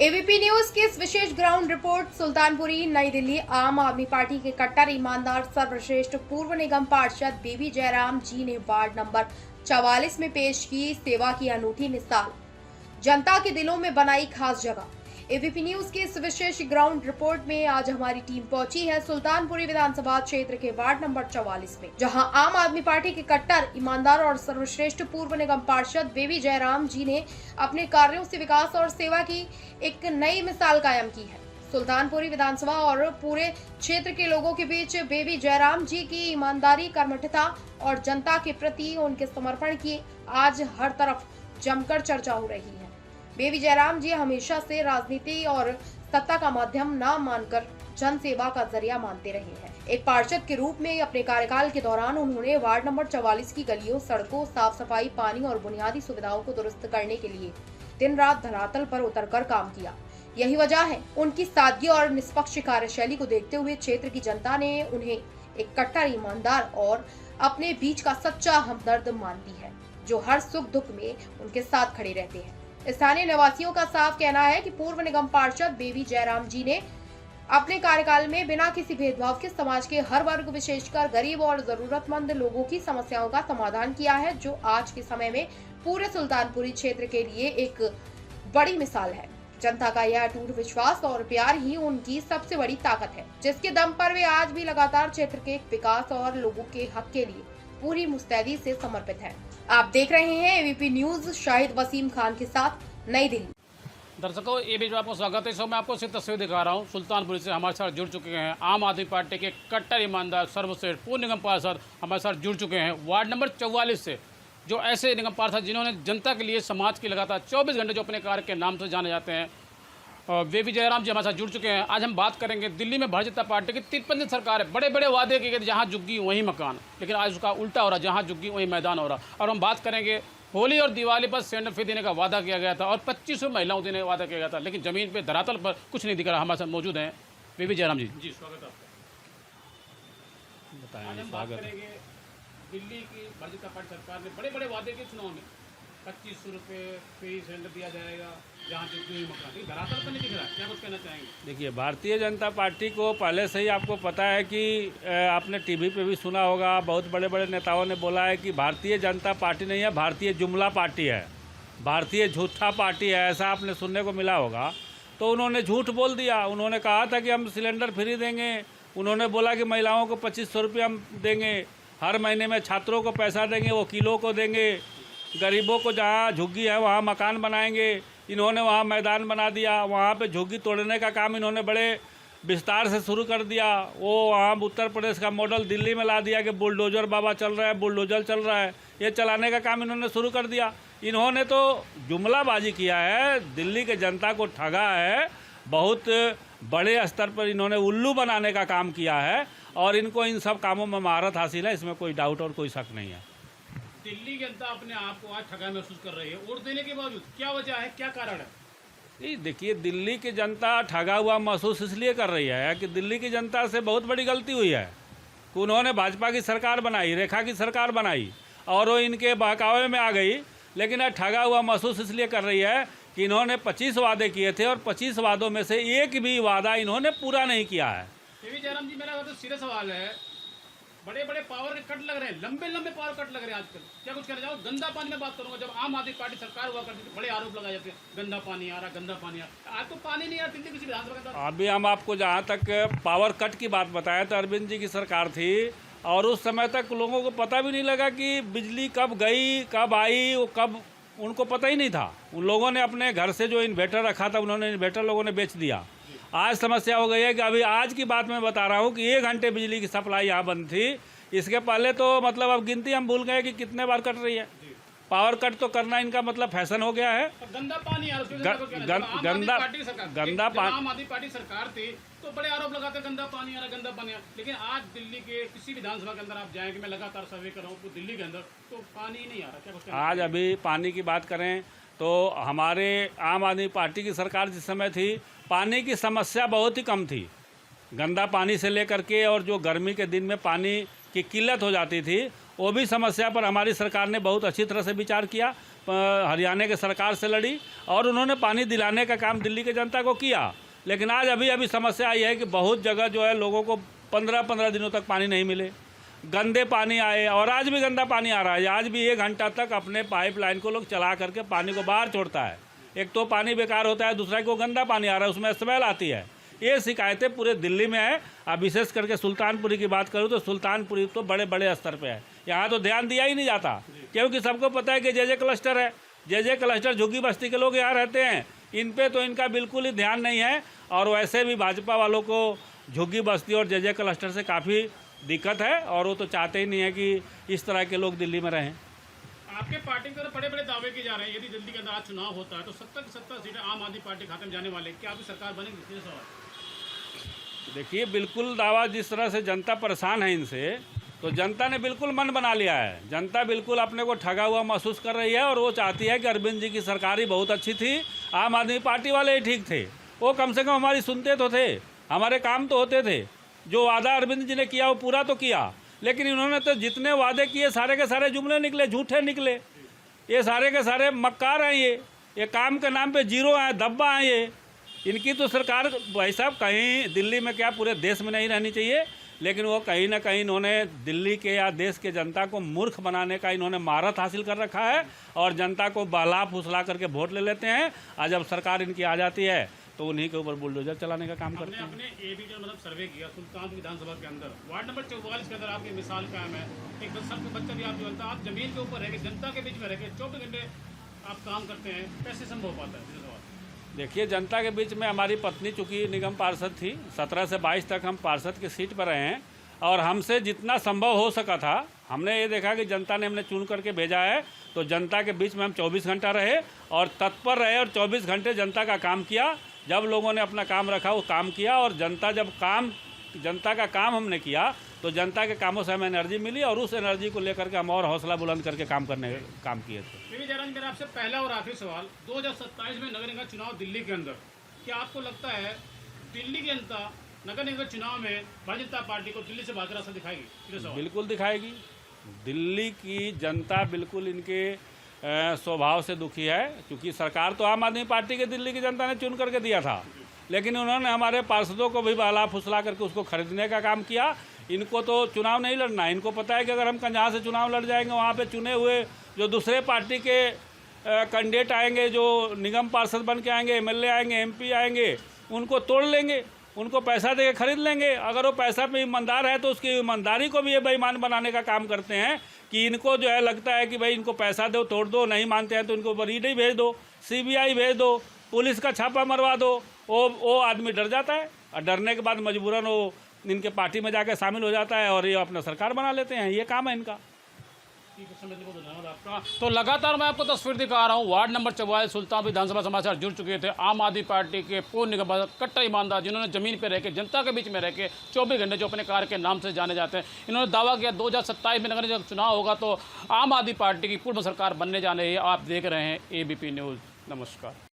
ABP news की इस विशेष ground report Sultanpuri नई दिल्ली। आम आदमी पार्टी के कट्टर ईमानदार सर्वश्रेष्ठ पूर्व निगम पार्षद बेबी जयराम जी ने वार्ड नंबर 44 में पेश की सेवा की अनूठी मिसाल, जनता के दिलों में बनाई खास जगह। एबीपी न्यूज की इस विशेष ग्राउंड रिपोर्ट में आज हमारी टीम पहुंची है सुल्तानपुरी विधानसभा क्षेत्र के वार्ड नंबर 44 में, जहां आम आदमी पार्टी के कट्टर ईमानदार और सर्वश्रेष्ठ पूर्व निगम पार्षद बेबी जयराम जी ने अपने कार्यों से विकास और सेवा की एक नई मिसाल कायम की है। सुल्तानपुरी विधानसभा और पूरे क्षेत्र के लोगों के बीच बेबी जयराम जी की ईमानदारी, कर्मठता और जनता के प्रति उनके समर्पण की आज हर तरफ जमकर चर्चा हो रही है। बेबी जयराम जी हमेशा से राजनीति और सत्ता का माध्यम न मानकर जन सेवा का जरिया मानते रहे हैं। एक पार्षद के रूप में अपने कार्यकाल के दौरान उन्होंने वार्ड नंबर 44 की गलियों, सड़कों, साफ सफाई, पानी और बुनियादी सुविधाओं को दुरुस्त करने के लिए दिन रात धरातल पर उतरकर काम किया। यही वजह है उनकी सादगी और निष्पक्ष कार्यशैली को देखते हुए क्षेत्र की जनता ने उन्हें एक कट्टर ईमानदार और अपने बीच का सच्चा हमदर्द मानती है, जो हर सुख दुख में उनके साथ खड़े रहते हैं। स्थानीय निवासियों का साफ कहना है कि पूर्व निगम पार्षद बेबी जयराम जी ने अपने कार्यकाल में बिना किसी भेदभाव के समाज के हर वर्ग, विशेषकर गरीब और जरूरतमंद लोगों की समस्याओं का समाधान किया है, जो आज के समय में पूरे सुल्तानपुरी क्षेत्र के लिए एक बड़ी मिसाल है। जनता का यह अटूट विश्वास और प्यार ही उनकी सबसे बड़ी ताकत है, जिसके दम पर वे आज भी लगातार क्षेत्र के विकास और लोगों के हक के लिए पूरी मुस्तैदी से समर्पित है। आप देख रहे हैं एबीपी न्यूज, शाहिद वसीम खान के साथ, नई दिल्ली। दर्शकों, ये बीच में आपको स्वागत है। इस मैं आपको सिर्फ तस्वीर दिखा रहा हूँ। सुल्तानपुरी से हमारे साथ जुड़ चुके हैं आम आदमी पार्टी के कट्टर ईमानदार सर्वश्रेष्ठ पूर्व निगम पार्षद हमारे साथ जुड़ चुके हैं वार्ड नंबर 44 से, जो ऐसे निगम पार्षद जिन्होंने जनता के लिए, समाज की लगातार 24 घंटे जो अपने कार्य के नाम से जाने जाते हैं। और बेबी जयराम जी हमारे साथ जुड़ चुके हैं। आज हम बात करेंगे दिल्ली में भारतीय जनता पार्टी की 53 सरकार है, बड़े बड़े वादे किए गए, जहाँ झुग्गी वहीं मकान, लेकिन आज उसका उल्टा हो रहा, जहाँ झुग्गी वहीं मैदान हो रहा। और हम बात करेंगे होली और दिवाली पर सिलेंडर फ्री देने का वादा किया गया था और 2500 महिलाओं देने का वादा किया गया था, लेकिन जमीन पे धरातल पर कुछ नहीं दिख रहा। हमारे साथ मौजूद हैं बेबी जयराम जी। जी स्वागत है आपका। बताएं। आज हम बात करेंगे दिल्ली की भारतीय जनता पार्टी सरकार ने बड़े बड़े वादे किए चुनाव में, 2500 रुपये फ्री सिलेंडर दिया जाएगा, जहाँ जो मकान धरातल पर नहीं दिख रहा, क्या कुछ कहना चाहेंगे? देखिए, भारतीय जनता पार्टी को पहले से ही आपको पता है कि आपने टीवी पे भी सुना होगा, बहुत बड़े बड़े नेताओं ने बोला है कि भारतीय जनता पार्टी नहीं है, भारतीय जुमला पार्टी है, भारतीय झूठा पार्टी है, ऐसा आपने सुनने को मिला होगा। तो उन्होंने झूठ बोल दिया। उन्होंने कहा था कि हम सिलेंडर फ्री देंगे, उन्होंने बोला कि महिलाओं को 2500 रुपये हम देंगे, हर महीने में छात्रों को पैसा देंगे, वकीलों को देंगे, गरीबों को जहाँ झुग्गी है वहाँ मकान बनाएंगे। इन्होंने वहाँ मैदान बना दिया, वहाँ पे झुग्गी तोड़ने का काम इन्होंने बड़े विस्तार से शुरू कर दिया। वो वहाँ उत्तर प्रदेश का मॉडल दिल्ली में ला दिया कि बुलडोजर बाबा चल रहा है, बुलडोजर चल रहा है, ये चलाने का काम इन्होंने शुरू कर दिया। इन्होंने तो जुमलाबाजी किया है, दिल्ली के जनता को ठगा है, बहुत बड़े स्तर पर इन्होंने उल्लू बनाने का काम किया है और इनको इन सब कामों में महारत हासिल है, इसमें कोई डाउट और कोई शक नहीं है। दिल्ली की जनता अपने आप को आज ठगा महसूस कर रही है वोट देने के बावजूद, क्या वजह है, क्या कारण है? नहीं, देखिए, दिल्ली की जनता ठगा हुआ महसूस इसलिए कर रही है कि दिल्ली की जनता से बहुत बड़ी गलती हुई है कि उन्होंने भाजपा की सरकार बनाई, रेखा की सरकार बनाई और वो इनके बहकावे में आ गई। लेकिन ठगा हुआ महसूस इसलिए कर रही है कि इन्होंने 25 वादे किए थे और 25 वादों में से एक भी वादा इन्होंने पूरा नहीं किया है। बेबी जयराम जी, मेरा तो सीधा सवाल है, बड़े बड़े पावर के कट लग रहे हैं, लंबे लंबे पावर कट लग रहे हैं आजकल, क्या कुछ कहना चाहोगे? गंदा पानी में बात करूंगा, जब आम आदमी पार्टी सरकार हुआ करती थी बड़े आरोप लगाए जाते हैं, गंदा पानी आ रहा, गंदा पानी आ रहा। आज तो पानी नहीं आ रहा दिल्ली किसी विधानसभा के अंदर। अभी हम आपको जहाँ तक पावर कट की बात बताएं तो अरविंद जी की सरकार थी और उस समय तक लोगों को पता भी नहीं लगा कि बिजली कब गई, कब आई, वो कब, उनको पता ही नहीं था। उन लोगों ने अपने घर से जो इन्वर्टर रखा था, उन्होंने इन्वर्टर लोगों ने बेच दिया। आज समस्या हो गई है कि अभी आज की बात मैं बता रहा हूँ कि 1 घंटे बिजली की सप्लाई यहाँ बंद थी। इसके पहले तो मतलब अब गिनती हम भूल गए कि कितने बार कट रही है। पावर कट तो करना इनका मतलब फैशन हो गया है। गंदा पानी आ रहा, गंदा पानी। आम आदमी पार्टी सरकार थी तो बड़े आरोप लगाते गंदा पानी आ रहा, गंदा पानी आ रहा, लेकिन आज दिल्ली के किसी विधानसभा के अंदर आप जाएंगे, मैं लगातार सर्वे कर रहा हूँ तो दिल्ली के अंदर तो पानी नहीं आ रहा। क्या कुछ आज अभी पानी की बात करें तो हमारे आम आदमी पार्टी की सरकार जिस समय थी, पानी की समस्या बहुत ही कम थी। गंदा पानी से लेकर के और जो गर्मी के दिन में पानी की किल्लत हो जाती थी, वो भी समस्या पर हमारी सरकार ने बहुत अच्छी तरह से विचार किया। हरियाणा की सरकार से लड़ी और उन्होंने पानी दिलाने का काम दिल्ली की जनता को किया। लेकिन आज अभी समस्या आई है कि बहुत जगह जो है लोगों को 15-15 दिनों तक पानी नहीं मिले, गंदे पानी आए और आज भी गंदा पानी आ रहा है। आज भी 1 घंटा तक अपने पाइपलाइन को लोग चला करके पानी को बाहर छोड़ता है। एक तो पानी बेकार होता है, दूसरा को गंदा पानी आ रहा है, उसमें स्मेल आती है। ये शिकायतें पूरे दिल्ली में है। अब विशेष करके सुल्तानपुरी की बात करूँ तो सुल्तानपुरी तो बड़े बड़े स्तर पे है। यहाँ तो ध्यान दिया ही नहीं जाता, क्योंकि सबको पता है कि जे क्लस्टर है, जे क्लस्टर झुग्गी बस्ती के लोग यहाँ रहते हैं, इन पे तो इनका बिल्कुल ही ध्यान नहीं है। और वैसे भी भाजपा वालों को झुग्गी बस्ती और जे क्लस्टर से काफ़ी दिक्कत है और वो तो चाहते ही नहीं है कि इस तरह के लोग दिल्ली में रहें। आपके पार्टी की तरफ बड़े बड़े दावे किए जा रहे हैं, यदि दिल्ली के अंदर आज चुनाव होता है तो 70 की 70 सीटें आम आदमी पार्टी खाते में जाने वाले, क्या आपकी सरकार बनेगी? ये सवाल। देखिए, बिल्कुल दावा जिस तरह से जनता परेशान है इनसे, तो जनता ने बिल्कुल मन बना लिया है। जनता बिल्कुल अपने को ठगा हुआ महसूस कर रही है और वो चाहती है कि अरविंद जी की सरकार ही बहुत अच्छी थी, आम आदमी पार्टी वाले ही ठीक थे। वो कम से कम हमारी सुनते तो थे, हमारे काम तो होते थे। जो वादा अरविंद जी ने किया वो पूरा तो किया, लेकिन इन्होंने तो जितने वादे किए सारे के सारे जुमले निकले, झूठे निकले। ये सारे के सारे मक्कार हैं, ये काम के नाम पे जीरो हैं, धब्बा हैं ये। इनकी तो सरकार भाई साहब कहीं दिल्ली में क्या पूरे देश में नहीं रहनी चाहिए, लेकिन वो कहीं ना कहीं इन्होंने दिल्ली के या देश के जनता को मूर्ख बनाने का इन्होंने महारत हासिल कर रखा है और जनता को बहला फुसला करके वोट ले लेते हैं। आज जब सरकार इनकी आ जाती है तो उन्हीं के ऊपर बुलडोजर चलाने का काम करते हैं। आपने ये भी जो मतलब सर्वे किया सुल्तानपुर विधानसभा के अंदर वार्ड नंबर 44 के अंदर आपकी मिसाल कायम है। एक 10 साल का बच्चा भी आपकी बनता है, आप जमीन के ऊपर रह के जनता के बीच में रह के 24 घंटे आप काम करते हैं, कैसे संभव हो पाता है? देखिए, जनता के बीच में हमारी पत्नी चूँकि निगम पार्षद थी, 17 से 22 तक हम पार्षद की सीट पर रहे हैं और हमसे जितना संभव हो सका था हमने ये देखा कि जनता ने हमने चुन करके भेजा है, तो जनता के बीच में हम 24 घंटा रहे और तत्पर रहे और 24 घंटे जनता का काम किया। जब लोगों ने अपना काम रखा वो काम किया और जनता का काम हमने किया तो जनता के कामों से हमें एनर्जी मिली और उस एनर्जी को लेकर के हम और हौसला बुलंद करके काम किए थे। बीवी जयराम, मेरा आपसे पहला और आखिरी सवाल, 2027 में नगर निगम चुनाव दिल्ली के अंदर, क्या आपको लगता है दिल्ली की जनता नगर निगम चुनाव में भारतीय जनता पार्टी को दिल्ली से भाग रास्ता दिखाएगी? बिल्कुल दिखाएगी। दिल्ली की जनता बिल्कुल इनके स्वभाव से दुखी है, क्योंकि सरकार तो आम आदमी पार्टी के दिल्ली की जनता ने चुन करके दिया था, लेकिन उन्होंने हमारे पार्षदों को भी बहला फुसला करके उसको खरीदने का काम किया। इनको तो चुनाव नहीं लड़ना, इनको पता है कि अगर हम जहाँ से चुनाव लड़ जाएंगे वहाँ पे चुने हुए जो दूसरे पार्टी के कैंडिडेट आएंगे, जो निगम पार्षद बन के आएंगे, एमएलए आएंगे, एमपी आएंगे, उनको तोड़ लेंगे, उनको पैसा दे के खरीद लेंगे। अगर वो पैसा पे ईमानदार है तो उसकी ईमानदारी को भी ये बेईमान बनाने का काम करते हैं कि इनको जो है लगता है कि भाई इनको पैसा दो, तोड़ दो, नहीं मानते हैं तो इनको ऊपर ईडी भेज दो, सीबीआई भेज दो, पुलिस का छापा मरवा दो। वो आदमी डर जाता है और डरने के बाद मजबूरन वो इनके पार्टी में जाकर शामिल हो जाता है और ये अपना सरकार बना लेते हैं। ये काम है इनका। धन्यवाद आपका। तो लगातार मैं आपको तस्वीर दिखा रहा हूँ, वार्ड नंबर 44 सुल्तानपुर विधानसभा समाचार जुड़ चुके थे आम आदमी पार्टी के पूर्व निगम पार्षद कट्टर ईमानदार, जिन्होंने जमीन पर रह के जनता के बीच में रह के 24 घंटे, जो अपने कार्य के नाम से जाने जाते हैं, इन्होंने दावा किया 2027 में नगर निगम चुनाव होगा तो आम आदमी पार्टी की पूर्व सरकार बनने जा रही है। आप देख रहे हैं ABP न्यूज़। नमस्कार।